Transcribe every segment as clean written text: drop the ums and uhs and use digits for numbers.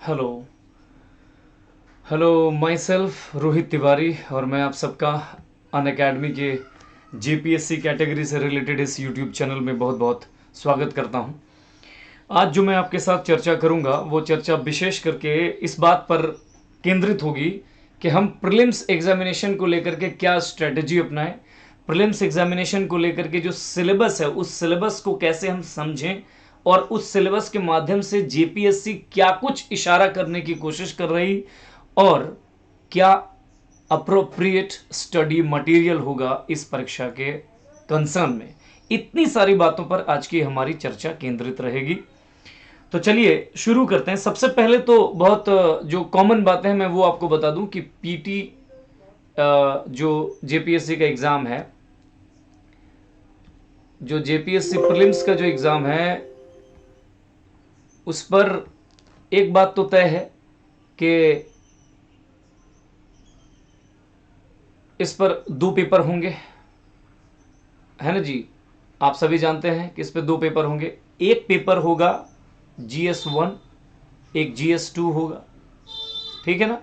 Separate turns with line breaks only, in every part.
Hello hello my self Rohit Tiwari और मैं आप सबका अनअकैडमी के जेपीएससी कैटेगरी से रिलेटेड इस यूट्यूब चैनल में बहुत बहुत स्वागत करता हूं। आज जो मैं आपके साथ चर्चा करूंगा वो चर्चा विशेष करके इस बात पर केंद्रित होगी कि हम प्रीलिम्स एग्जामिनेशन को लेकर के क्या स्ट्रेटजी अपनाएं, प्रीलिम्स एग्जामिनेशन को लेकर के जो सिलेबस है उस सिलेबस को कैसे हम समझें और उस सिलेबस के माध्यम से जेपीएससी क्या कुछ इशारा करने की कोशिश कर रही और क्या अप्रोप्रिएट स्टडी मटेरियल होगा इस परीक्षा के कंसर्न में। इतनी सारी बातों पर आज की हमारी चर्चा केंद्रित रहेगी। तो चलिए शुरू करते हैं। सबसे पहले तो बहुत जो कॉमन बातें हैं मैं वो आपको बता दूं कि पीटी जो जेपीएससी का एग्ज़ाम है, जो जेपीएससी प्रीलिम्स का जो एग्ज़ाम है उस पर एक बात तो तय है कि इस पर 2 पेपर होंगे, है ना जी। आप सभी जानते हैं कि इस पर 2 पेपर होंगे। एक पेपर होगा GS1, एक GS2 होगा, ठीक है ना।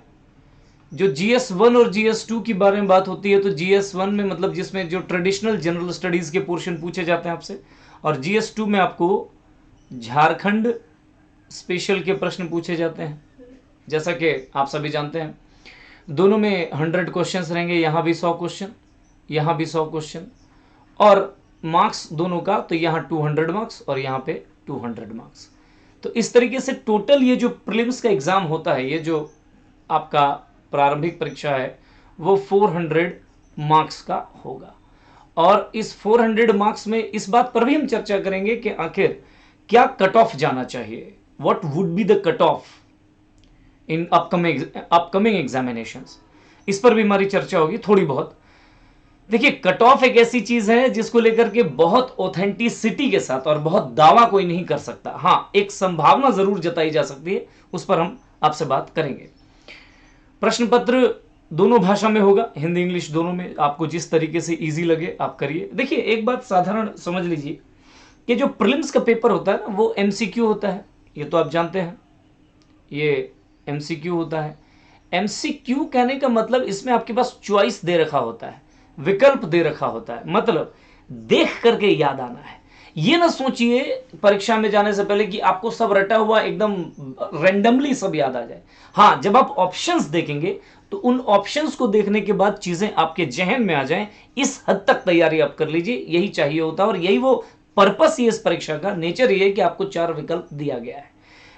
जो GS1 और GS2 की बारे में बात होती है तो GS1 में मतलब जिसमें जो ट्रेडिशनल जनरल स्टडीज़ के पोर्शन पूछे जाते हैं आपसे, और GS2 में आपको झारखंड स्पेशल के प्रश्न पूछे जाते हैं। जैसा कि आप सभी जानते हैं दोनों में 100 क्वेश्चंस रहेंगे, यहाँ भी 100 क्वेश्चन, यहाँ भी 100 क्वेश्चन, और मार्क्स दोनों का तो यहाँ 200 मार्क्स और यहाँ पे 200 मार्क्स। तो इस तरीके से टोटल ये जो प्रीलिम्स का एग्ज़ाम होता है, ये जो आपका प्रारंभिक परीक्षा है वो 400 मार्क्स का होगा। और इस 400 मार्क्स में इस बात पर भी हम चर्चा करेंगे कि आखिर क्या कट ऑफ जाना चाहिए, what would be the cut off in upcoming examinations. इस पर भी हमारी चर्चा होगी थोड़ी बहुत। देखिए, कट ऑफ एक ऐसी चीज है जिसको लेकर के बहुत ऑथेंटिसिटी के साथ और बहुत दावा कोई नहीं कर सकता। हाँ, एक संभावना जरूर जताई जा सकती है, उस पर हम आपसे बात करेंगे। प्रश्न पत्र दोनों भाषा में होगा, हिंदी इंग्लिश दोनों में, आपको जिस तरीके से इजी लगे आप करिए। देखिए, एक बात साधारण समझ लीजिए कि जो प्रीलिम्स का पेपर होता है ना वो एमसीक्यू होता है, ये तो आप जानते हैं, ये एमसीक्यू होता है। एमसीक्यू कहने का मतलब इसमें आपके पास चॉइस दे रखा होता है, विकल्प दे रखा होता है, मतलब देख करके याद आना है। ये ना सोचिए परीक्षा में जाने से पहले कि आपको सब रटा हुआ एकदम रैंडमली सब याद आ जाए। हाँ, जब आप ऑप्शंस देखेंगे तो उन ऑप्शंस को देखने के बाद चीजें आपके जहन में आ जाएं, इस हद तक तैयारी आप कर लीजिए। यही चाहिए होता है और यही वो पर्पस ही इस परीक्षा का, नेचर ये है कि आपको 4 विकल्प दिया गया है।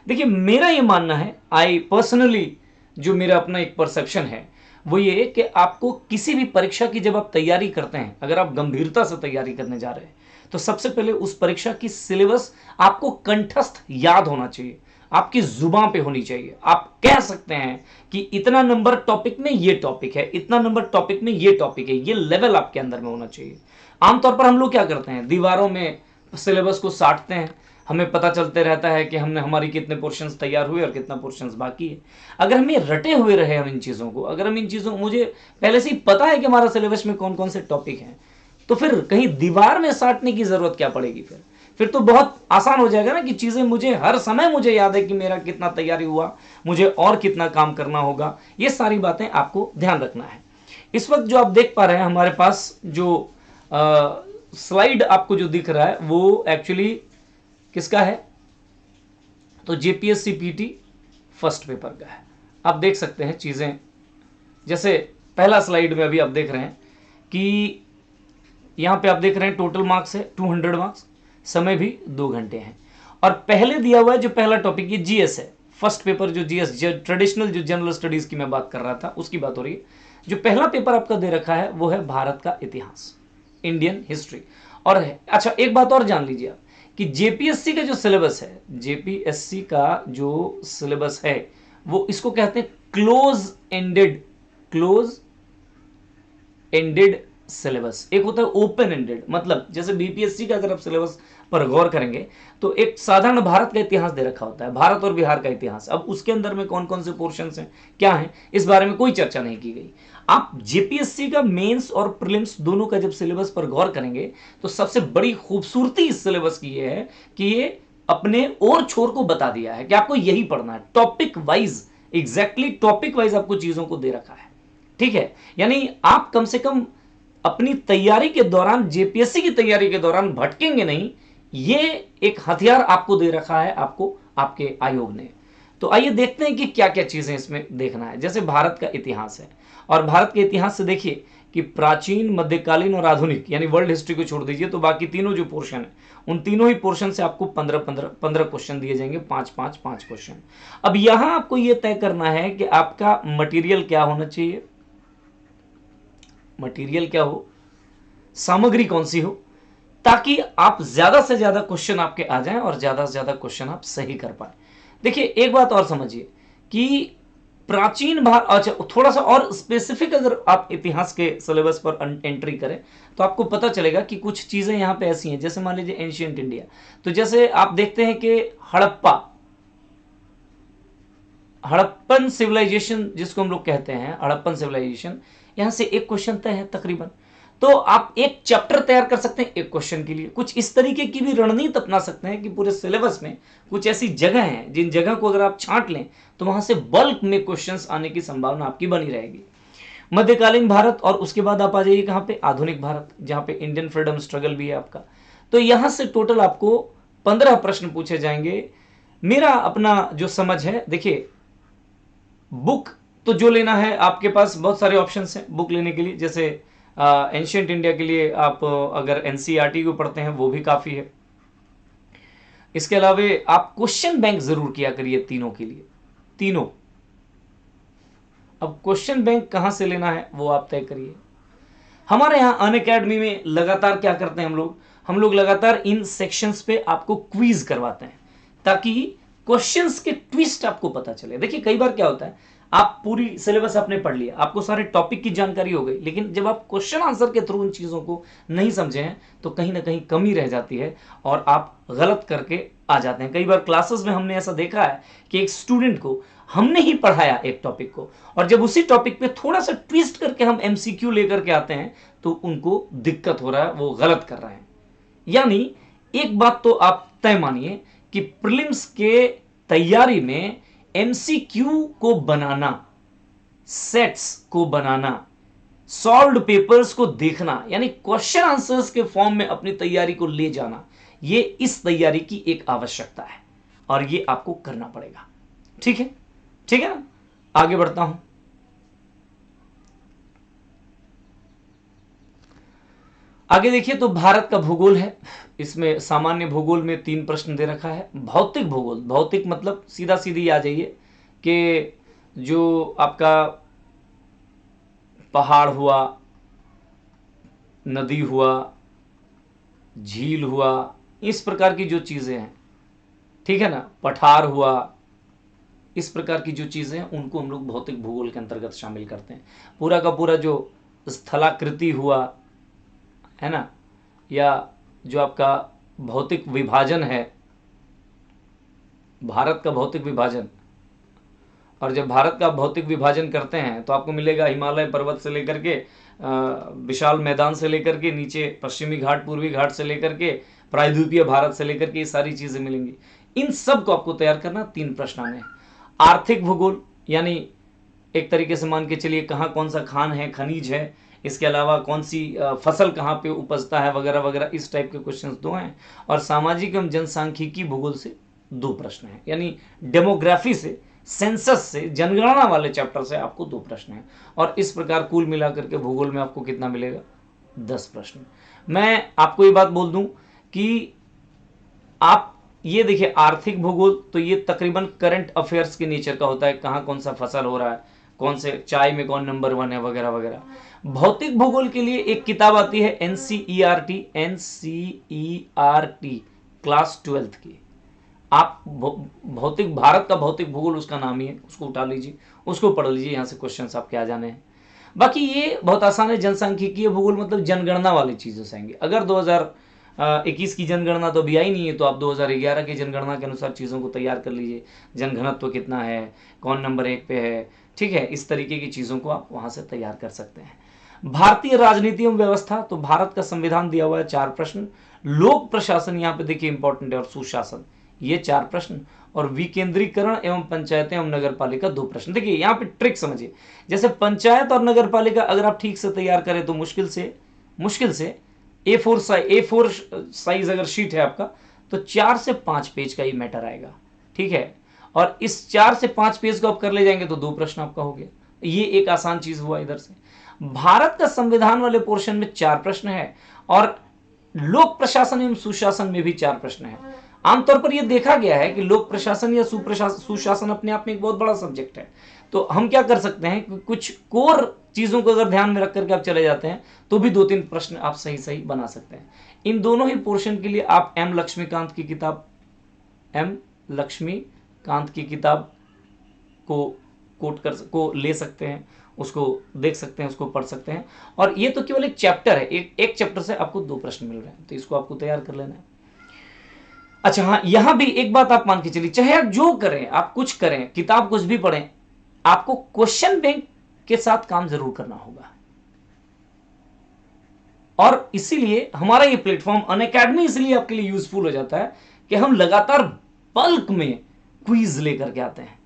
देखिए, मेरा ये मानना है, आई पर्सनली, जो मेरा अपना एक परसेप्शन है वो ये कि आपको किसी भी परीक्षा की जब आप तैयारी करते हैं, अगर आप गंभीरता से तैयारी करने जा रहे हैं तो सबसे पहले उस परीक्षा की सिलेबस आपको कंठस्थ याद होना चाहिए, आपकी जुबान पे होनी चाहिए। आप कह सकते हैं कि इतना नंबर टॉपिक में ये टॉपिक है, इतना नंबर टॉपिक में ये टॉपिक है, ये लेवल आपके अंदर में होना चाहिए। आमतौर पर हम लोग क्या करते हैं, दीवारों में सिलेबस को साटते हैं, हमें पता चलते रहता है कि हमने हमारी कितने पोर्शंस तैयार हुए और कितना पोर्शंस बाकी है। अगर हम ये रटे हुए रहे हम इन चीज़ों को, अगर हम इन चीज़ों, मुझे पहले से ही पता है कि हमारा सिलेबस में कौन कौन से टॉपिक हैं, तो फिर कहीं दीवार में साटने की ज़रूरत क्या पड़ेगी। फिर तो बहुत आसान हो जाएगा ना कि चीज़ें मुझे हर समय मुझे याद है कि मेरा कितना तैयारी हुआ, मुझे और कितना काम करना होगा। ये सारी बातें आपको ध्यान रखना है। इस वक्त जो आप देख पा रहे हैं हमारे पास जो स्लाइड आपको जो दिख रहा है वो एक्चुअली किसका है, तो जेपीएससी पीटी फर्स्ट पेपर का है। आप देख सकते हैं चीज़ें, जैसे पहला स्लाइड में अभी आप देख रहे हैं कि यहाँ पे आप देख रहे हैं टोटल मार्क्स है 200 मार्क्स, समय भी 2 घंटे हैं। और पहले दिया हुआ है जो पहला टॉपिक ये जीएस है, फर्स्ट पेपर जो जीएस, जो ट्रेडिशनल जो जनरल स्टडीज़ की मैं बात कर रहा था उसकी बात हो रही है। जो पहला पेपर आपका दे रखा है वो है भारत का इतिहास, इंडियन हिस्ट्री। और अच्छा, एक बात और जान लीजिए आप कि जेपीएससी का जो सिलेबस है, जेपीएससी का जो सिलेबस है वो इसको कहते हैं क्लोज एंडेड सिलेबस। एक होता है ओपन एंडेड, मतलब जैसे बीपीएससी का अगर आप सिलेबस पर गौर करेंगे तो एक साधारण भारत का इतिहास दे रखा होता है, भारत और बिहार का इतिहास। अब उसके अंदर में कौन कौन से पोर्शंस हैं, क्या हैं, इस बारे में कोई चर्चा नहीं की गई। आप जेपीएससी का मेंस और प्रीलिम्स दोनों का जब सिलेबस पर गौर करेंगे तो सबसे बड़ी खूबसूरती इस सिलेबस की ये है कि ये अपने और छोर को बता दिया है कि आपको यही पढ़ना है, topic wise, exactly topic wise आपको चीजों को दे रखा है। ठीक है, यानी आप कम से कम अपनी तैयारी के दौरान, जेपीएससी की तैयारी के दौरान भटकेंगे नहीं। ये एक हथियार आपको दे रखा है, आपको आपके आयोग ने। तो आइए देखते हैं कि क्या क्या चीजें इसमें देखना है। जैसे भारत का इतिहास है, और भारत के इतिहास से देखिए कि प्राचीन, मध्यकालीन और आधुनिक, यानी वर्ल्ड हिस्ट्री को छोड़ दीजिए तो बाकी तीनों जो पोर्शन है, उन तीनों ही पोर्शन से आपको 15 क्वेश्चन दिए जाएंगे, 5 क्वेश्चन। अब यहां आपको यह तय करना है कि आपका मटेरियल क्या होना चाहिए, मटेरियल क्या हो, सामग्री कौन सी हो, ताकि आप ज्यादा से ज्यादा क्वेश्चन आपके आ जाएं और ज्यादा से ज्यादा क्वेश्चन आप सही कर पाए। देखिए एक बात और समझिए कि प्राचीन भारत, अच्छा थोड़ा सा और स्पेसिफिक अगर आप इतिहास के सिलेबस पर एंट्री करें तो आपको पता चलेगा कि कुछ चीजें यहां पे ऐसी हैं। जैसे मान लीजिए एंशियंट इंडिया, तो जैसे आप देखते हैं कि हड़प्पन सिविलाइजेशन जिसको हम लोग कहते हैं, हड़प्पन सिविलाइजेशन, यहां से एक क्वेश्चन तय है तकरीबन। तो आप एक चैप्टर तैयार कर सकते हैं एक क्वेश्चन के लिए। कुछ इस तरीके की भी रणनीति अपना सकते हैं कि पूरे सिलेबस में कुछ ऐसी जगह हैं जिन जगह को अगर आप छांट लें तो वहां से बल्क में क्वेश्चंस आने की संभावना आपकी बनी रहेगी। मध्यकालीन भारत, और उसके बाद आप आ जाइए कहां पे, आधुनिक भारत, जहां पे इंडियन फ्रीडम स्ट्रगल भी है आपका। तो यहां से टोटल आपको 15 प्रश्न पूछे जाएंगे। मेरा अपना जो समझ है, देखिए बुक तो जो लेना है आपके पास बहुत सारे ऑप्शंस हैं बुक लेने के लिए। जैसे एंशियंट इंडिया के लिए आप अगर एनसीईआरटी को पढ़ते हैं वो भी काफ़ी है। इसके अलावा आप क्वेश्चन बैंक जरूर किया करिए तीनों के लिए, तीनों। अब क्वेश्चन बैंक कहां से लेना है वो आप तय करिए। हमारे यहाँ अनअकैडमी में लगातार क्या करते हैं हम लोग लगातार इन सेक्शंस पे आपको क्विज करवाते हैं ताकि क्वेश्चंस के ट्विस्ट आपको पता चले। देखिए कई बार क्या होता है, आप पूरी सिलेबस आपने पढ़ लिया, आपको सारे टॉपिक की जानकारी हो गई, लेकिन जब आप क्वेश्चन आंसर के थ्रू उन चीज़ों को नहीं समझे हैं तो कहीं ना कहीं कमी रह जाती है और आप गलत करके आ जाते हैं। कई बार क्लासेस में हमने ऐसा देखा है कि एक स्टूडेंट को हमने ही पढ़ाया एक टॉपिक को, और जब उसी टॉपिक पे थोड़ा सा ट्विस्ट करके हम एमसीक्यू लेकर के आते हैं तो उनको दिक्कत हो रहा है, वो गलत कर रहे हैं। यानी एक बात तो आप तय मानिए कि प्रीलिम्स के तैयारी में एमसीक्यू को बनाना, सेट्स को बनाना, सॉल्व्ड पेपर्स को देखना, यानी क्वेश्चन आंसर्स के फॉर्म में अपनी तैयारी को ले जाना, ये इस तैयारी की एक आवश्यकता है और ये आपको करना पड़ेगा। ठीक है, ठीक है ना। आगे बढ़ता हूं। आगे देखिए तो भारत का भूगोल है, इसमें सामान्य भूगोल में 3 प्रश्न दे रखा है। भौतिक भूगोल, भौतिक मतलब सीधा सीधी आ जाइए कि जो आपका पहाड़ हुआ, नदी हुआ, झील हुआ, इस प्रकार की जो चीजें हैं, ठीक है ना, पठार हुआ, इस प्रकार की जो चीजें हैं उनको हम लोग भौतिक भूगोल के अंतर्गत शामिल करते हैं। पूरा का पूरा जो स्थलाकृति हुआ है ना, या जो आपका भौतिक विभाजन है, भारत का भौतिक विभाजन, और जब भारत का भौतिक विभाजन करते हैं तो आपको मिलेगा हिमालय पर्वत से लेकर के विशाल मैदान से लेकर के नीचे पश्चिमी घाट, पूर्वी घाट से लेकर के प्रायद्वीपीय भारत से लेकर के ये सारी चीजें मिलेंगी। इन सब को आपको तैयार करना 3 प्रश्न आने हैं। आर्थिक भूगोल, यानी एक तरीके से मान के चलिए कहाँ कौन सा खान है, खनिज है, इसके अलावा कौन सी फसल कहाँ पे उपजता है वगैरह वगैरह, इस टाइप के क्वेश्चंस 2 हैं। और सामाजिक एवं जनसांख्यिकी भूगोल से 2 प्रश्न हैं, यानी डेमोग्राफी से, सेंसस से, जनगणना वाले चैप्टर से आपको 2 प्रश्न हैं। और इस प्रकार कुल मिलाकर के भूगोल में आपको कितना मिलेगा, 10 प्रश्न। मैं आपको ये बात बोल दूं कि आप ये देखिए आर्थिक भूगोल तो ये तकरीबन करंट अफेयर्स के नेचर का होता है, कहाँ कौन सा फसल हो रहा है, कौन से चाय में कौन नंबर 1 है वगैरह वगैरह। भौतिक भूगोल के लिए एक किताब आती है एनसीईआरटी, एनसीईआरटी क्लास 12th की। आप भौतिक, भारत का भौतिक भूगोल उसका नाम ही है, उसको उठा लीजिए, उसको पढ़ लीजिए, यहाँ से क्वेश्चंस आपके आ जाने हैं। बाकी ये बहुत आसान है। जनसांख्यिकीय भूगोल मतलब जनगणना वाली चीज़ों से आएंगे। अगर 2021 की जनगणना तो अभी आई नहीं है तो आप 2011 की जनगणना के अनुसार चीज़ों को तैयार कर लीजिए, जनघनत्व कितना है, कौन नंबर 1 पे है, ठीक है, इस तरीके की चीज़ों को आप वहाँ से तैयार कर सकते हैं। भारतीय राजनीति एवं व्यवस्था, तो भारत का संविधान दिया हुआ है 4 प्रश्न। लोक प्रशासन यहाँ पे देखिए इंपॉर्टेंट है, और सुशासन, ये 4 प्रश्न, और विकेंद्रीकरण एवं पंचायतें एवं नगर पालिका 2 प्रश्न। देखिए यहाँ पे ट्रिक समझिए, जैसे पंचायत और नगर पालिका अगर आप ठीक से तैयार करें तो मुश्किल से A4 साइज अगर शीट है आपका तो 4 से 5 पेज का ही मैटर आएगा, ठीक है। और इस 4 से 5 पेज को आप कर ले जाएंगे तो 2 प्रश्न आपका हो गया। ये एक आसान चीज हुआ। इधर से भारत का संविधान वाले पोर्शन में 4 प्रश्न है, और लोक प्रशासन एवं सुशासन में भी 4 प्रश्न है। आमतौर पर यह देखा गया है कि लोक प्रशासन या सुशासन अपने आप में एक बहुत बड़ा सब्जेक्ट है। तो हम क्या कर सकते हैं कि कुछ कोर चीजों को अगर ध्यान में रख करके आप चले जाते हैं तो भी 2-3 प्रश्न आप सही बना सकते हैं। इन दोनों ही पोर्शन के लिए आप एम लक्ष्मीकांत की किताब को ले सकते हैं, उसको देख सकते हैं, उसको पढ़ सकते हैं। और ये तो केवल एक चैप्टर है, एक चैप्टर से आपको 2 प्रश्न मिल रहे हैं, तो इसको आपको तैयार कर लेना है। अच्छा हाँ, यहां भी एक बात आप मान के चलिए, चाहे आप जो करें, आप कुछ करें, किताब कुछ भी पढ़ें, आपको क्वेश्चन बैंक के साथ काम जरूर करना होगा। और इसीलिए हमारा ये प्लेटफॉर्म अनअकैडमी इसलिए आपके लिए यूजफुल हो जाता है कि हम लगातार बल्क में क्विज लेकर के आते हैं,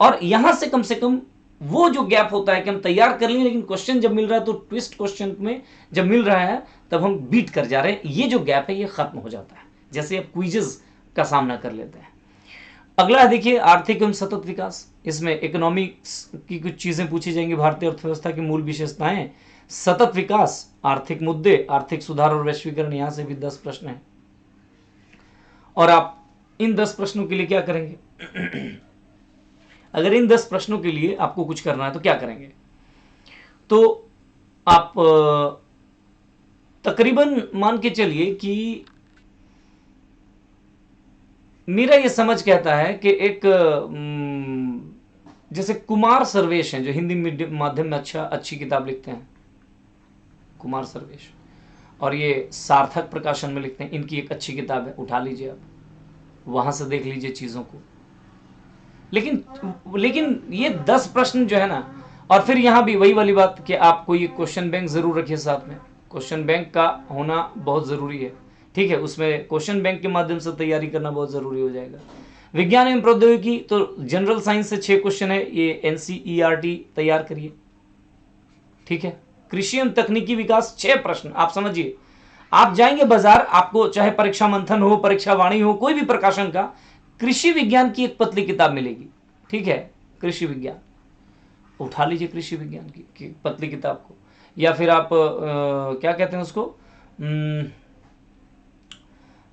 और यहां से कम वो जो गैप होता है कि हम तैयार कर लें लेकिन क्वेश्चन जब मिल रहा है तो ट्विस्ट क्वेश्चन में जब मिल रहा है तब हम बीट कर जा रहे हैं, ये जो गैप है ये खत्म हो जाता है जैसे आप क्विजेस का सामना कर लेते हैं। अगला देखिए, आर्थिक एवं सतत विकास। इसमें इकोनॉमिक्स की कुछ चीजें पूछी जाएंगी, भारतीय अर्थव्यवस्था की मूल विशेषताएं, सतत विकास, आर्थिक मुद्दे, आर्थिक सुधार और वैश्वीकरण, यहां से भी 10 प्रश्न हैं। और आप इन 10 प्रश्नों के लिए क्या करेंगे? अगर इन 10 प्रश्नों के लिए आपको कुछ करना है तो क्या करेंगे? तो आप तकरीबन मान के चलिए कि मेरा ये समझ कहता है कि एक जैसे कुमार सर्वेश हैं जो हिंदी मीडियम माध्यम में अच्छी किताब लिखते हैं, कुमार सर्वेश, और ये सार्थक प्रकाशन में लिखते हैं, इनकी एक अच्छी किताब है, उठा लीजिए आप, वहां से देख लीजिए चीजों को। लेकिन ये 10 प्रश्न जो है ना, और फिर यहां भी वही वाली बात कि आपको ये क्वेश्चन बैंक जरूर रखिए साथ में, क्वेश्चन बैंक का होना बहुत जरूरी है, ठीक है। उसमें क्वेश्चन बैंक के माध्यम से तैयारी करना बहुत जरूरी हो जाएगा। विज्ञान एवं प्रौद्योगिकी, तो जनरल साइंस से 6 क्वेश्चन है, ये NCERT तैयार करिए, ठीक है। कृषि एवं तकनीकी विकास 6 प्रश्न, आप समझिए, आप जाएंगे बाजार, आपको चाहे परीक्षा मंथन हो, परीक्षा वाणी हो, कोई भी प्रकाशन का, कृषि विज्ञान की एक पतली किताब मिलेगी, ठीक है। कृषि विज्ञान उठा लीजिए, कृषि विज्ञान की पतली किताब को, या फिर आप क्या कहते हैं उसको,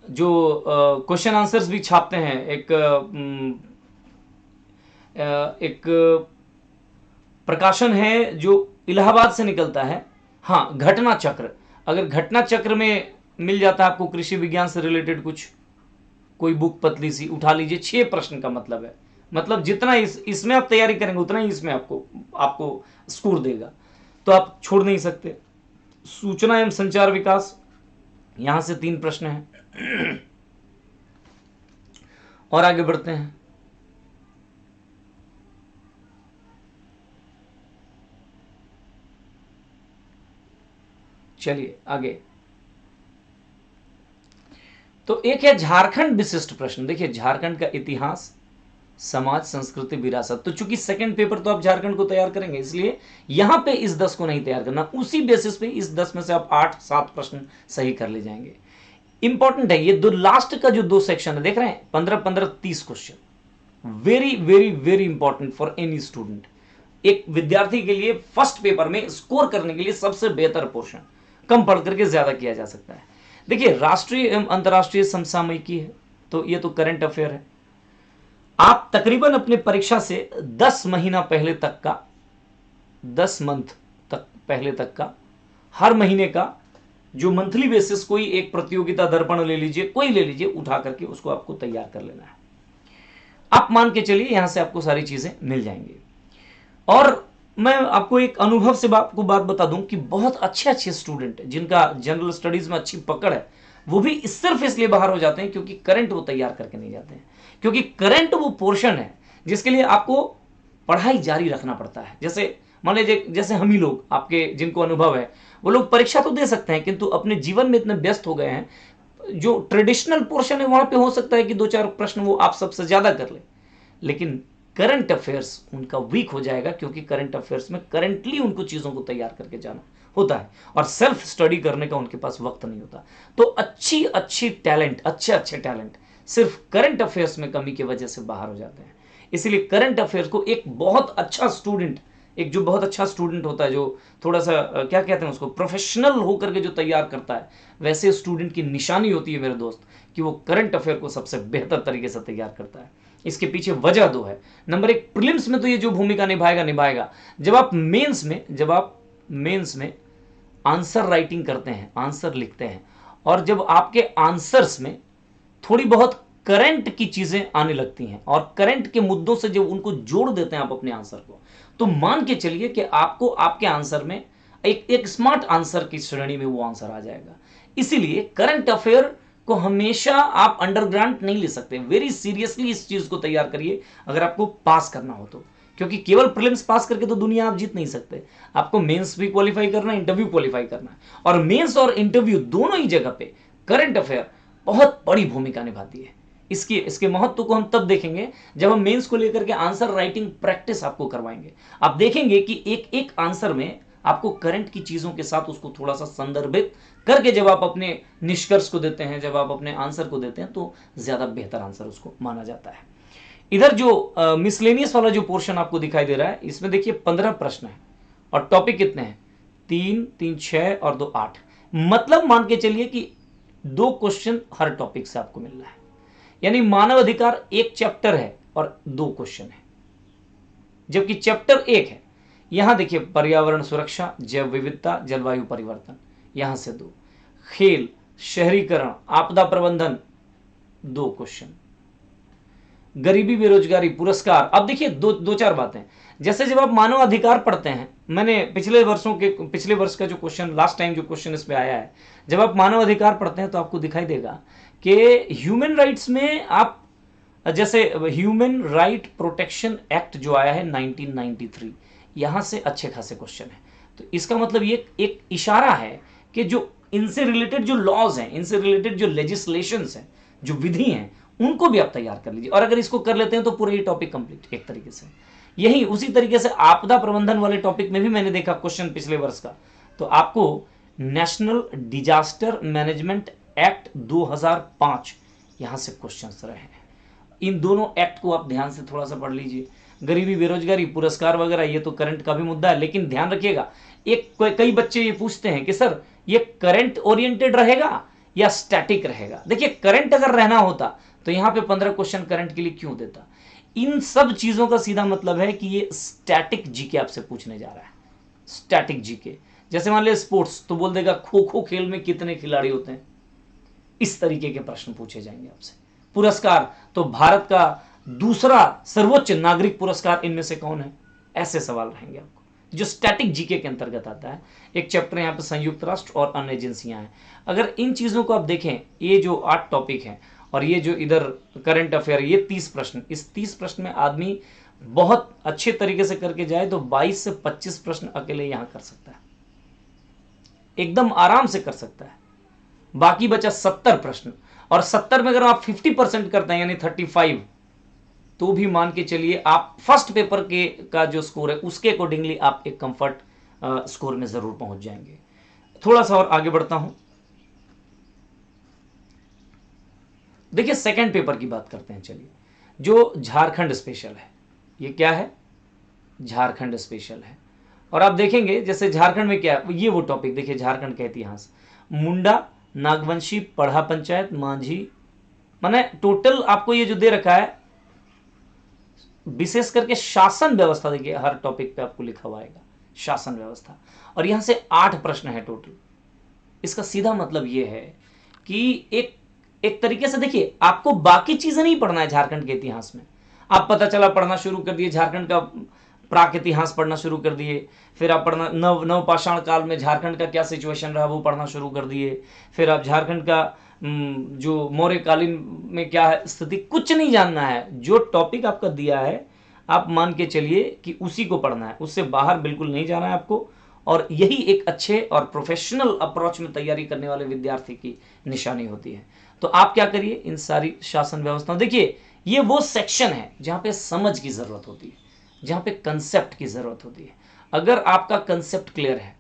जो क्वेश्चन आंसर्स भी छापते हैं, एक प्रकाशन है जो इलाहाबाद से निकलता है, हाँ, घटना चक्र। अगर घटना चक्र में मिल जाता है आपको कृषि विज्ञान से रिलेटेड कोई बुक पतली सी, उठा लीजिए। 6 प्रश्न का मतलब है, मतलब जितना इसमें आप तैयारी करेंगे उतना ही इसमें आपको स्कोर देगा, तो आप छोड़ नहीं सकते। सूचना एवं संचार विकास, यहां से 3 प्रश्न हैं। और आगे बढ़ते हैं। चलिए आगे, तो एक है झारखंड विशिष्ट प्रश्न। देखिए, झारखंड का इतिहास, समाज, संस्कृति, विरासत। तो चूंकि सेकंड पेपर तो आप झारखंड को तैयार करेंगे, इसलिए यहां पे इस 10 को नहीं तैयार करना, उसी बेसिस पे इस 10 में से आप 8-7 प्रश्न सही कर ले जाएंगे। इंपॉर्टेंट है ये दो लास्ट का जो 2 सेक्शन है, देख रहे हैं, 15-15-30 question, very very very important for any student. एक विद्यार्थी के लिए फर्स्ट पेपर में स्कोर करने के लिए सबसे बेहतर पोर्शन, कम पढ़ करके ज्यादा किया जा सकता है। देखिए, राष्ट्रीय एवं अंतर्राष्ट्रीय समसामयिकी है, तो ये तो करंट अफेयर है। आप तकरीबन अपने परीक्षा से 10 महीना पहले तक का, 10 मंथ तक पहले तक का, हर महीने का जो मंथली बेसिस कोई एक प्रतियोगिता दर्पण ले लीजिए, कोई ले लीजिए, उठा करके उसको आपको तैयार कर लेना है। आप मान के चलिए यहां से आपको सारी चीजें मिल जाएंगी। और मैं आपको एक अनुभव से आपको बात बता दूं कि बहुत अच्छे स्टूडेंट जिनका जनरल स्टडीज में अच्छी पकड़ है, वो भी सिर्फ इसलिए बाहर हो जाते हैं क्योंकि करंट वो तैयार करके नहीं जाते हैं। क्योंकि करंट वो पोर्शन है जिसके लिए आपको पढ़ाई जारी रखना पड़ता है। जैसे मान लीजिए, जैसे हम ही लोग, आपके जिनको अनुभव है, वो लोग परीक्षा तो दे सकते हैं किंतु अपने जीवन में इतने व्यस्त हो गए हैं, जो ट्रेडिशनल पोर्शन है वहां पे हो सकता है कि 2-4 प्रश्न वो आप सबसे ज्यादा कर ले, लेकिन करंट अफेयर्स उनका वीक हो जाएगा, क्योंकि करंट अफेयर्स में करंटली उनको चीजों को तैयार करके जाना होता है और सेल्फ स्टडी करने का उनके पास वक्त नहीं होता। तो अच्छी अच्छी टैलेंट, अच्छे अच्छे टैलेंट सिर्फ करंट अफेयर्स में कमी की वजह से बाहर हो जाते हैं। इसलिए करंट अफेयर्स को एक बहुत अच्छा स्टूडेंट, एक जो बहुत अच्छा स्टूडेंट होता है, जो थोड़ा सा क्या कहते हैं उसको, प्रोफेशनल होकर के जो तैयार करता है, वैसे स्टूडेंट की निशानी होती है मेरे दोस्त कि वो करंट अफेयर को सबसे बेहतर तरीके से तैयार करता है। इसके पीछे वजह दो है। नंबर एक, प्रीलिम्स में तो ये जो भूमिका निभाएगा। जब आप मेंस में आंसर राइटिंग करते हैं, आंसर लिखते हैं, और जब आपके आंसर्स में थोड़ी बहुत करंट की चीजें आने लगती हैं और करंट के मुद्दों से जब उनको जोड़ देते हैं आप अपने आंसर को, तो मान के चलिए कि आपको आपके आंसर में एक स्मार्ट आंसर की श्रेणी में वो आंसर आ जाएगा। इसीलिए करंट अफेयर को हमेशा आप अंडरग्राउंड नहीं ले सकते। वेरी सीरियसली इस चीज को तैयार करिए अगर आपको पास करना हो तो, क्योंकि केवल प्रीलिम्स पास करके तो दुनिया आप जीत नहीं सकते। आपको मेंस भी क्वालिफाई करना है, इंटरव्यू क्वालिफाई करना है, और मेंस और इंटरव्यू दोनों ही जगह पे करंट अफेयर बहुत बड़ी भूमिका निभाती है। इसके महत्व को हम तब देखेंगे जब हम मेंस को लेकर के आंसर राइटिंग प्रैक्टिस आपको करवाएंगे। आप देखेंगे कि एक एक आंसर में आपको करंट की चीजों के साथ उसको थोड़ा सा संदर्भित करके जब आप अपने निष्कर्ष को देते हैं, जब आप अपने आंसर को देते हैं, तो ज्यादा बेहतर आंसर उसको माना जाता है। इधर जो मिसलेनियस वाला जो पोर्शन आपको दिखाई दे रहा है, इसमें देखिए 15 प्रश्न है और टॉपिक कितने हैं, 3, 3, 6 और 2, 8। मतलब मान के चलिए कि 2 क्वेश्चन हर टॉपिक से आपको मिल रहा है, यानी मानव अधिकार एक चैप्टर है और 2 क्वेश्चन है, जबकि चैप्टर 1 है। यहां देखिए पर्यावरण सुरक्षा, जैव विविधता, जलवायु परिवर्तन, यहां से 2, खेल, शहरीकरण, आपदा प्रबंधन, 2 क्वेश्चन, गरीबी बेरोजगारी, पुरस्कार। अब देखिए दो चार बातें, जैसे जब आप मानव अधिकार पढ़ते हैं, मैंने पिछले वर्ष का जो क्वेश्चन, लास्ट टाइम जो क्वेश्चन इस पे आया है, जब आप मानव अधिकार पढ़ते हैं तो आपको दिखाई देगा कि ह्यूमन राइट्स में आप, जैसे ह्यूमन राइट प्रोटेक्शन एक्ट जो आया है 1993, यहां से अच्छे खासे क्वेश्चन है। तो इसका मतलब ये एक इशारा है कि जो इनसे रिलेटेड जो लॉज हैं, इनसे रिलेटेड जो लेजिस्लेशंस हैं, जो विधि हैं, उनको भी आप तैयार कर लीजिए। और अगर इसको कर लेते हैं तो पूरा ये टॉपिक कंप्लीट एक तरीके से। यही उसी तरीके से आपदा प्रबंधन वाले टॉपिक में भी मैंने देखा क्वेश्चन पिछले वर्ष का, तो आपको नेशनल डिजास्टर मैनेजमेंट एक्ट 2005 यहां से क्वेश्चंस रहे हैं। इन दोनों एक्ट को आप ध्यान से थोड़ा सा पढ़ लीजिए। गरीबी बेरोजगारी पुरस्कार वगैरह ये तो करंट का भी मुद्दा है, लेकिन ध्यान रखिएगा, एक कई बच्चे ये पूछते हैं कि सर ये करंट ओरिएंटेड रहेगा या स्टैटिक रहेगा। देखिए करंट अगर रहना होता तो यहां पे 15 क्वेश्चन करंट के लिए क्यों देता। इन सब चीजों का सीधा मतलब है कि ये स्टैटिक जीके आपसे पूछने जा रहा है। स्टैटिक जीके, जैसे मान लिया स्पोर्ट्स, तो बोल देगा खो खो खेल में कितने खिलाड़ी होते हैं, इस तरीके के प्रश्न पूछे जाएंगे आपसे। पुरस्कार, तो भारत का दूसरा सर्वोच्च नागरिक पुरस्कार इनमें से कौन है, ऐसे सवाल रहेंगे आपको, जो स्टैटिक जीके के अंतर्गत आता है। एक चैप्टर यहाँ पे संयुक्त राष्ट्र और अन्य एजेंसियां हैं। अगर इन चीजों को आप देखें, ये जो 8 टॉपिक हैं और ये जो इधर करंट अफेयर, ये 30 प्रश्न, इस 30 प्रश्न में आदमी बहुत अच्छे तरीके से करके जाए तो 22 से 25 प्रश्न अकेले यहां कर सकता है, एकदम आराम से कर सकता है। बाकी बचा 70 प्रश्न, और 70 में अगर आप 50% करते हैं यानी 35, तो भी मान के चलिए आप फर्स्ट पेपर के का जो स्कोर है उसके अकॉर्डिंगली आप एक कंफर्ट स्कोर में जरूर पहुंच जाएंगे। थोड़ा सा और आगे बढ़ता हूं, देखिए सेकंड पेपर की बात करते हैं। चलिए, जो झारखंड स्पेशल है, ये क्या है, झारखंड स्पेशल है। और आप देखेंगे जैसे झारखंड में क्या है, ये वो टॉपिक देखिए, झारखंड का इतिहास, मुंडा, नागवंशी, पढ़ा पंचायत, मांझी, माने टोटल आपको ये जो दे रखा है, विशेष करके शासन व्यवस्था, देखिए हर टॉपिक पे आपको लिखा हुआ आएगा शासन व्यवस्था, और यहां से 8 प्रश्न है टोटल। इसका सीधा मतलब ये है कि एक तरीके से देखिए, आपको बाकी चीजें नहीं पढ़ना है झारखंड के इतिहास में। आप पता चला पढ़ना शुरू कर दिए, झारखंड का प्राक इतिहास पढ़ना शुरू कर दिए, फिर आप पढ़ना नवपाषाण काल में झारखंड का क्या सिचुएशन रहा वो पढ़ना शुरू कर दिए, फिर आप झारखंड का जो मौर्यकालीन में क्या है स्थिति, कुछ नहीं जानना है। जो टॉपिक आपका दिया है आप मान के चलिए कि उसी को पढ़ना है, उससे बाहर बिल्कुल नहीं जाना है आपको। और यही एक अच्छे और प्रोफेशनल अप्रोच में तैयारी करने वाले विद्यार्थी की निशानी होती है। तो आप क्या करिए, इन सारी शासन व्यवस्थाओं, देखिए ये वो सेक्शन है जहां पे समझ की जरूरत होती है, जहां पे कंसेप्ट की जरूरत होती है। अगर आपका कंसेप्ट क्लियर है,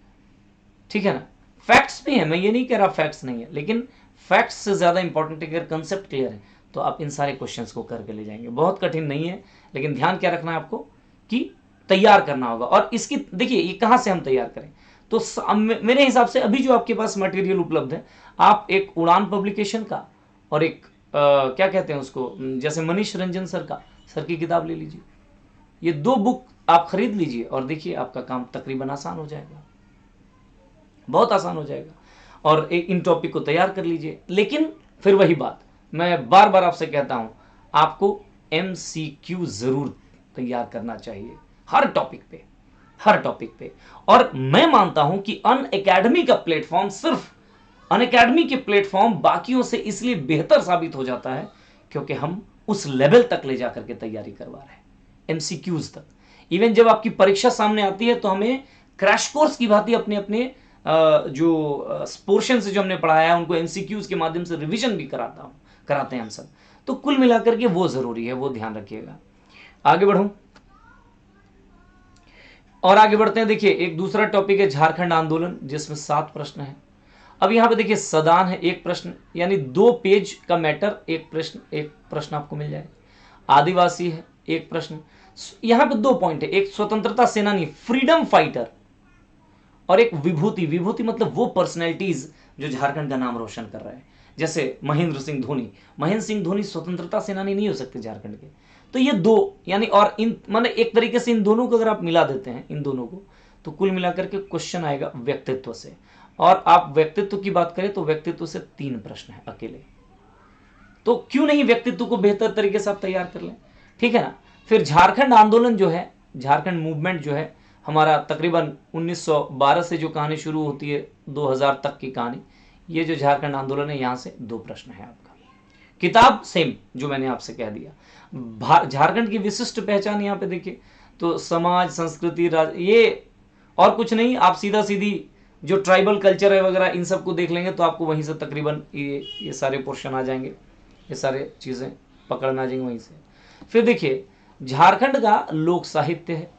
ठीक है ना, फैक्ट्स भी है, मैं ये नहीं कह रहा फैक्ट्स नहीं है, लेकिन फैक्ट्स से ज्यादा इंपॉर्टेंट है अगर कंसेप्ट क्लियर है तो आप इन सारे क्वेश्चंस को करके ले जाएंगे। बहुत कठिन नहीं है, लेकिन ध्यान क्या रखना है आपको कि तैयार करना होगा। और इसकी देखिए ये कहां से हम तैयार करें, तो मेरे हिसाब से अभी जो आपके पास मटेरियल उपलब्ध है, आप एक उड़ान पब्लिकेशन का और एक क्या कहते हैं उसको, जैसे मनीष रंजन सर की किताब ले लीजिए। ये 2 बुक आप खरीद लीजिए और देखिए आपका काम तकरीबन आसान हो जाएगा, बहुत आसान हो जाएगा। और एक इन टॉपिक को तैयार कर लीजिए। लेकिन फिर वही बात, मैं बार बार आपसे कहता हूं, आपको MCQ जरूर तैयार करना चाहिए हर टॉपिक पे, हर टॉपिक पे। और मैं मानता हूं कि अनअकैडमी का प्लेटफॉर्म, सिर्फ अनअकैडमी के प्लेटफॉर्म बाकियों से इसलिए बेहतर साबित हो जाता है क्योंकि हम उस लेवल तक ले जाकर के तैयारी करवा रहे हैं, MCQs तक। इवन जब आपकी परीक्षा सामने आती है तो हमें क्रैश कोर्स की भांति अपने अपने जो पोर्शन से जो हमने पढ़ाया है उनको MCQs के माध्यम से रिवीजन भी कराते हैं हम सब। तो कुल मिलाकर के वो जरूरी है, वो ध्यान रखिएगा। आगे बढ़ूं और आगे बढ़ते हैं। देखिए एक दूसरा टॉपिक है झारखंड आंदोलन, जिसमें 7 प्रश्न है। अब यहां पे देखिए सदान है 1 प्रश्न, यानी 2 पेज का मैटर, 1 प्रश्न आपको मिल जाएगा। आदिवासी है 1 प्रश्न। यहां पे 2 पॉइंट है, एक स्वतंत्रता सेनानी फ्रीडम फाइटर और एक विभूति मतलब वो पर्सनैलिटीज जो झारखंड का नाम रोशन कर रहे हैं, जैसे महेंद्र सिंह धोनी स्वतंत्रता सेनानी नहीं हो सकते झारखंड के। तो ये 2 यानी, और इन माने एक तरीके से इन दोनों को अगर आप मिला देते हैं, इन दोनों को, तो कुल मिलाकर के क्वेश्चन आएगा व्यक्तित्व से। और आप व्यक्तित्व की बात करें तो व्यक्तित्व से 3 प्रश्न है अकेले। तो क्यों नहीं व्यक्तित्व को बेहतर तरीके से आप तैयार कर लें, ठीक है ना। फिर झारखंड आंदोलन जो है, झारखंड मूवमेंट जो है हमारा, तकरीबन 1912 से जो कहानी शुरू होती है 2000 तक की कहानी, ये जो झारखंड आंदोलन है, यहां से 2 प्रश्न है आपका। किताब सेम जो मैंने आपसे कह दिया। झारखंड की विशिष्ट पहचान यहाँ पे देखिए, तो समाज, संस्कृति, ये और कुछ नहीं, आप सीधा सीधी जो ट्राइबल कल्चर है वगैरह इन सब को देख लेंगे तो आपको वहीं से तकरीबन ये सारे पोर्शन आ जाएंगे, ये सारे चीज़ें पकड़ना आ जाएंगे वहीं से। फिर देखिए झारखंड का लोक साहित्य है,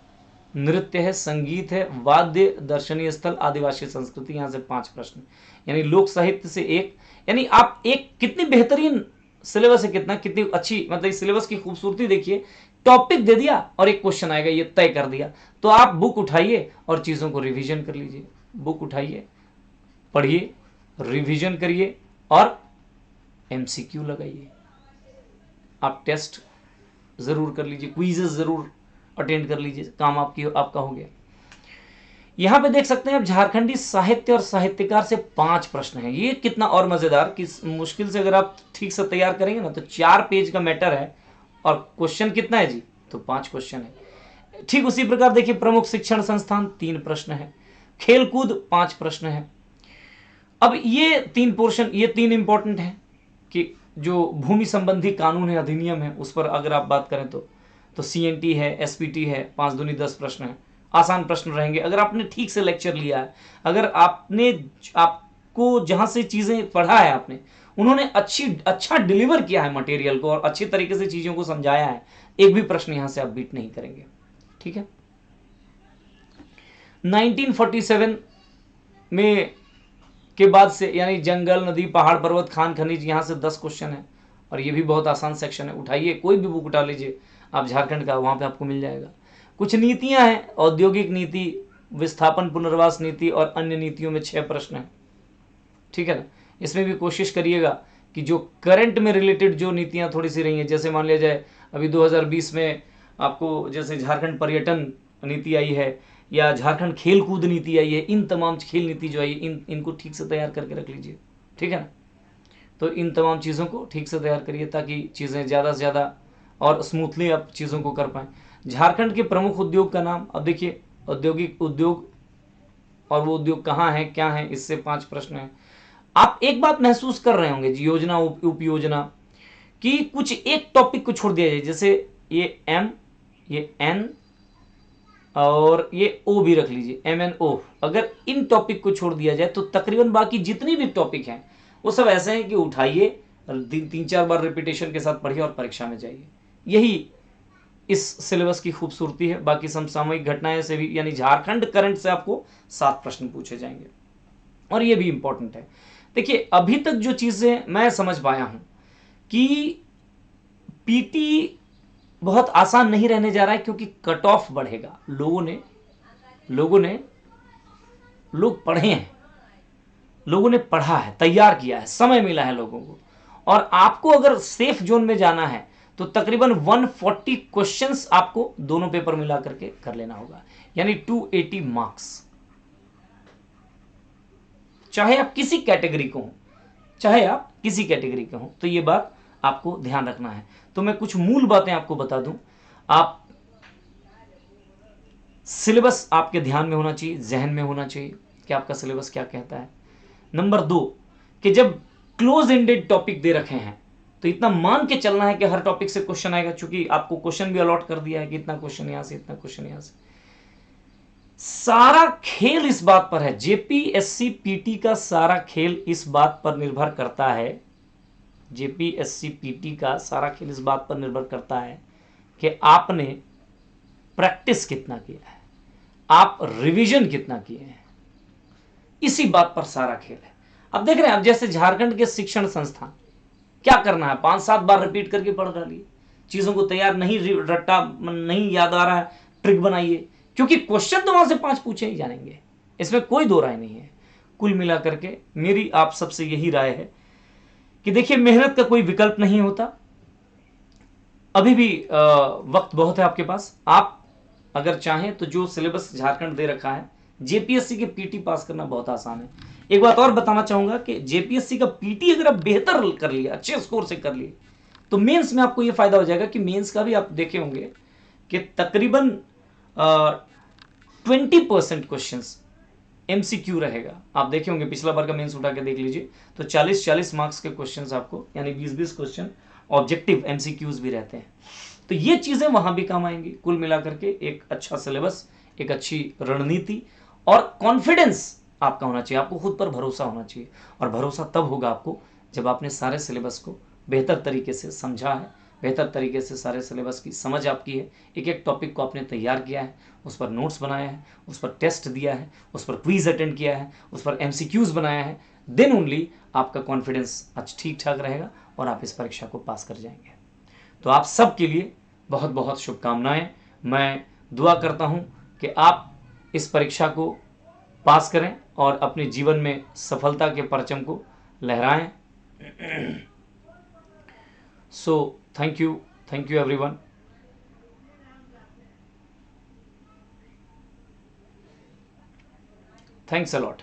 नृत्य है, संगीत है, वाद्य, दर्शनीय स्थल, आदिवासी संस्कृति, यहाँ से 5 प्रश्न। यानी लोक साहित्य से 1, यानी आप एक कितनी बेहतरीन सिलेबस है, कितनी अच्छी, मतलब इस सिलेबस की खूबसूरती देखिए। टॉपिक दे दिया और एक क्वेश्चन आएगा, ये तय कर दिया। तो आप बुक उठाइए और चीज़ों को रिवीजन कर लीजिए। बुक उठाइए, पढ़िए, रिवीजन करिए और MCQ लगाइए। आप टेस्ट ज़रूर कर लीजिए, क्विज़ेस ज़रूर अटेंड कर लीजिए, काम आपका हो गया। यहां पे देख सकते हैं आप, झारखंडी साहित्य और साहित्यकार से 5 प्रश्न हैं। ये कितना और मजेदार कि मुश्किल से अगर आप ठीक से तैयार करेंगे ना तो 4 पेज का मैटर है और क्वेश्चन कितना है जी, तो 5 क्वेश्चन है। ठीक उसी प्रकार देखिए प्रमुख शिक्षण संस्थान 3 प्रश्न है, खेलकूद 5 प्रश्न है। अब ये 3 पोर्शन, ये 3 इंपॉर्टेंट है कि जो भूमि संबंधी कानून है, अधिनियम है, उस पर अगर आप बात करें तो CNT है, SPT है, 5 दूनी 10 प्रश्न है। आसान प्रश्न रहेंगे अगर आपने ठीक से लेक्चर लिया है, अगर आपको जहां से चीजें पढ़ा है आपने, उन्होंने अच्छा डिलीवर किया है मटेरियल को और अच्छी तरीके से चीजों को समझाया है, एक भी प्रश्न यहां से आप बीट नहीं करेंगे, ठीक है। 1947 में के बाद से, यानी जंगल, नदी, पहाड़, पर्वत, खान खनिज, यहां से 10 क्वेश्चन है और ये भी बहुत आसान सेक्शन है। उठाइए, कोई भी बुक उठा लीजिए आप झारखंड का, वहां पे आपको मिल जाएगा। कुछ नीतियां हैं, औद्योगिक नीति, विस्थापन पुनर्वास नीति और अन्य नीतियों में 6 प्रश्न है, ठीक है ना। इसमें भी कोशिश करिएगा कि जो करंट में रिलेटेड जो नीतियां थोड़ी सी रही हैं, जैसे मान लिया जाए अभी 2020 में आपको जैसे झारखंड पर्यटन नीति आई है या झारखंड खेल कूद नीति आई है, इन तमाम खेल नीति जो आई इनको ठीक से तैयार करके रख लीजिए, ठीक है ना। तो इन तमाम चीज़ों को ठीक से तैयार करिए ताकि चीज़ें ज़्यादा से ज़्यादा और स्मूथली आप चीज़ों को कर पाएँ। झारखंड के प्रमुख उद्योग का नाम, अब देखिए औद्योगिक उद्योग और वो उद्योग कहाँ है, क्या है, इससे 5 प्रश्न हैं। आप एक बात महसूस कर रहे होंगे, योजना, उपयोजना, कि कुछ एक टॉपिक को छोड़ दिया जाए, जैसे ये M, ये N, और ये ओ भी रख लीजिए, MNO। अगर इन टॉपिक को छोड़ दिया जाए तो तकरीबन बाकी जितनी भी टॉपिक हैं वो सब ऐसे हैं कि उठाइए, 3-4 बार रिपीटेशन के साथ पढ़िए और परीक्षा में जाइए। यही इस सिलेबस की खूबसूरती है। बाकी समसामयिक घटनाएं से भी, यानी झारखंड करंट से आपको 7 प्रश्न पूछे जाएंगे और ये भी इंपॉर्टेंट है। देखिए, अभी तक जो चीजें मैं समझ पाया हूं कि पीटी बहुत आसान नहीं रहने जा रहा है, क्योंकि कट ऑफ बढ़ेगा। लोग पढ़े हैं, लोगों ने पढ़ा है, तैयार किया है, समय मिला है लोगों को। और आपको अगर सेफ जोन में जाना है तो तकरीबन 140 क्वेश्चंस आपको दोनों पेपर मिला करके कर लेना होगा, यानी 280 मार्क्स। चाहे आप किसी कैटेगरी को हो, तो ये बात आपको ध्यान रखना है। तो मैं कुछ मूल बातें आपको बता दूं। आप सिलेबस आपके ध्यान में होना चाहिए, जहन में होना चाहिए कि आपका सिलेबस क्या कहता है। नंबर 2, कि जब क्लोज एंडेड टॉपिक दे रखे हैं तो इतना मान के चलना है कि हर टॉपिक से क्वेश्चन आएगा, क्योंकि आपको क्वेश्चन भी अलॉट कर दिया है कि इतना क्वेश्चन यहां से, इतना क्वेश्चन यहां से। सारा खेल इस बात पर है, जेपीएससी पीटी का सारा खेल इस बात पर निर्भर करता है, जेपीएससी पीटी का सारा खेल इस बात पर निर्भर करता है कि आपने प्रैक्टिस कितना किया है, आप रिवीजन कितना किए हैं। इसी बात पर सारा खेल है। अब देख रहे हैं, अब जैसे झारखंड के शिक्षण संस्थान, क्या करना है, 5-7 बार रिपीट करके पढ़ डालिए, चीजों को तैयार नहीं, रट्टा नहीं याद आ रहा है, ट्रिक बनाइए, क्योंकि क्वेश्चन तो वहां से 5 पूछे ही जानेंगे, इसमें कोई दो राय नहीं है। कुल मिलाकर के मेरी आप सबसे यही राय है कि देखिए, मेहनत का कोई विकल्प नहीं होता। अभी भी वक्त बहुत है आपके पास। आप अगर चाहें तो जो सिलेबस झारखंड दे रखा है, जेपीएससी के पीटी पास करना बहुत आसान है। एक बात और बताना चाहूंगा कि जेपीएससी का पीटी अगर आप बेहतर कर लिए, अच्छे स्कोर से कर लिए, तो मेंस में आपको यह फायदा हो जाएगा कि मेंस का भी आप देखे होंगे कि तकरीबन 20% क्वेश्चन एमसीक्यू रहेगा। आप देखे होंगे, पिछला बार का मेंस उठा के देख लीजिए, तो 40-40 मार्क्स के क्वेश्चंस आपको, यानी 20-20 क्वेश्चन ऑब्जेक्टिव एमसीक्यूज भी रहते हैं। तो ये चीजें वहां भी काम आएंगी। कुल मिलाकर के एक अच्छा सिलेबस, एक अच्छी रणनीति और कॉन्फिडेंस आपका होना चाहिए, आपको खुद पर भरोसा होना चाहिए। और भरोसा तब होगा आपको जब आपने सारे सिलेबस को बेहतर तरीके से समझा है, बेहतर तरीके से सारे सिलेबस की समझ आपकी है, एक एक टॉपिक को आपने तैयार किया है, उस पर नोट्स बनाया है, उस पर टेस्ट दिया है, उस पर क्विज अटेंड किया है, उस पर एमसीक्यूज बनाया है, देन ओनली आपका कॉन्फिडेंस ठीक ठाक रहेगा और आप इस परीक्षा को पास कर जाएंगे। तो आप सबके लिए बहुत बहुत शुभकामनाएं। मैं दुआ करता हूं कि आप इस परीक्षा को पास करें और अपने जीवन में सफलता के परचम को लहराएं। So thank you everyone. Thanks a lot.